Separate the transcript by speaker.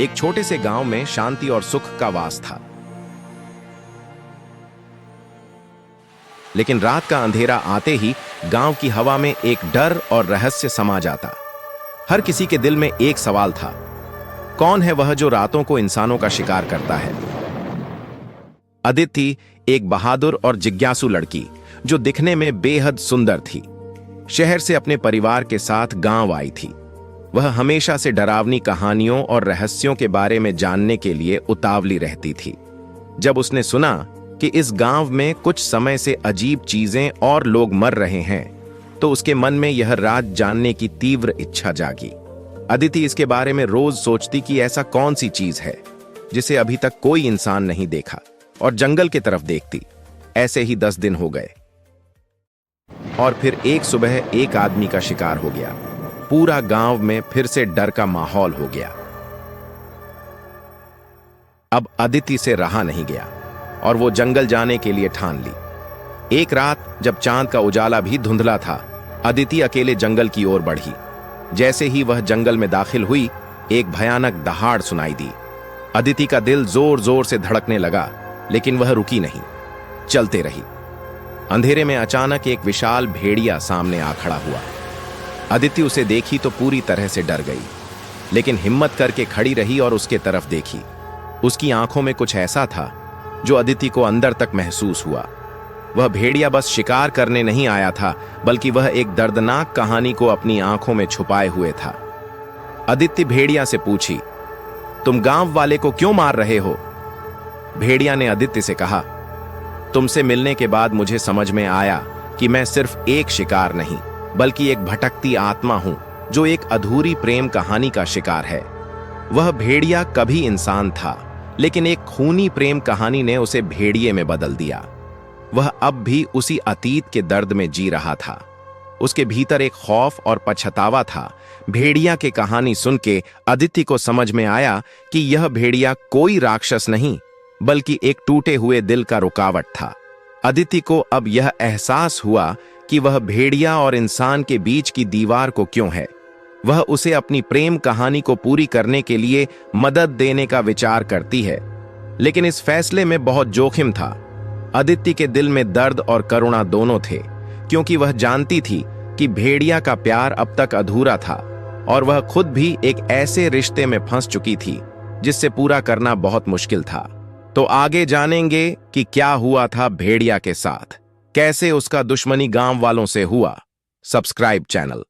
Speaker 1: एक छोटे से गांव में शांति और सुख का वास था। लेकिन रात का अंधेरा आते ही गांव की हवा में एक डर और रहस्य समा जाता। हर किसी के दिल में एक सवाल था, कौन है वह जो रातों को इंसानों का शिकार करता है? अदिति एक बहादुर और जिज्ञासु लड़की जो दिखने में बेहद सुंदर थी, शहर से अपने परिवार के साथ गांव आई थी। वह हमेशा से डरावनी कहानियों और रहस्यों के बारे में जानने के लिए उतावली रहती थी। जब उसने सुना कि इस गांव में कुछ समय से अजीब चीजें और लोग मर रहे हैं, तो उसके मन में यह राज जानने की तीव्र इच्छा जागी। अदिति इसके बारे में रोज सोचती कि ऐसा कौन सी चीज है जिसे अभी तक कोई इंसान नहीं देखा, और जंगल की तरफ देखती। ऐसे ही 10 दिन हो गए और फिर एक सुबह एक आदमी का शिकार हो गया। पूरा गांव में फिर से डर का माहौल हो गया। अब अदिति से रहा नहीं गया और वो जंगल जाने के लिए ठान ली। एक रात जब चांद का उजाला भी धुंधला था, अदिति अकेले जंगल की ओर बढ़ी। जैसे ही वह जंगल में दाखिल हुई, एक भयानक दहाड़ सुनाई दी। अदिति का दिल जोर जोर से धड़कने लगा, लेकिन वह रुकी नहीं, चलते रही। अंधेरे में अचानक एक विशाल भेड़िया सामने आ खड़ा हुआ। अदिति उसे देखी तो पूरी तरह से डर गई, लेकिन हिम्मत करके खड़ी रही और उसके तरफ देखी। उसकी आंखों में कुछ ऐसा था जो अदिति को अंदर तक महसूस हुआ। वह भेड़िया बस शिकार करने नहीं आया था, बल्कि वह एक दर्दनाक कहानी को अपनी आंखों में छुपाए हुए था। अदिति भेड़िया से पूछी, तुम गांव वाले को क्यों मार रहे हो? भेड़िया ने अदिति से कहा, तुमसे मिलने के बाद मुझे समझ में आया कि मैं सिर्फ एक शिकार नहीं, बल्कि एक भटकती आत्मा हूं जो एक अधूरी प्रेम कहानी का शिकार है। वह भेड़िया कभी इंसान था, लेकिन एक खूनी प्रेम कहानी ने उसे भेड़िए में बदल दिया। वह अब भी उसी अतीत के दर्द में जी रहा था। उसके भीतर एक खौफ और पछतावा था। भेड़िया की कहानी सुन के अदिति को समझ में आया कि यह भेड़िया कोई राक्षस नहीं, बल्कि एक टूटे हुए दिल का रुकावट था। अदिति को अब यह एहसास हुआ कि वह भेड़िया और इंसान के बीच की दीवार को क्यों है। वह उसे अपनी प्रेम कहानी को पूरी करने के लिए मदद देने का विचार करती है, लेकिन इस फैसले में बहुत जोखिम था। अदिति के दिल में दर्द और करुणा दोनों थे, क्योंकि वह जानती थी कि भेड़िया का प्यार अब तक अधूरा था और वह खुद भी एक ऐसे रिश्ते में फंस चुकी थी जिससे पूरा करना बहुत मुश्किल था। तो आगे जानेंगे कि क्या हुआ था भेड़िया के साथ, कैसे उसका दुश्मनी गांव वालों से हुआ। Subscribe channel.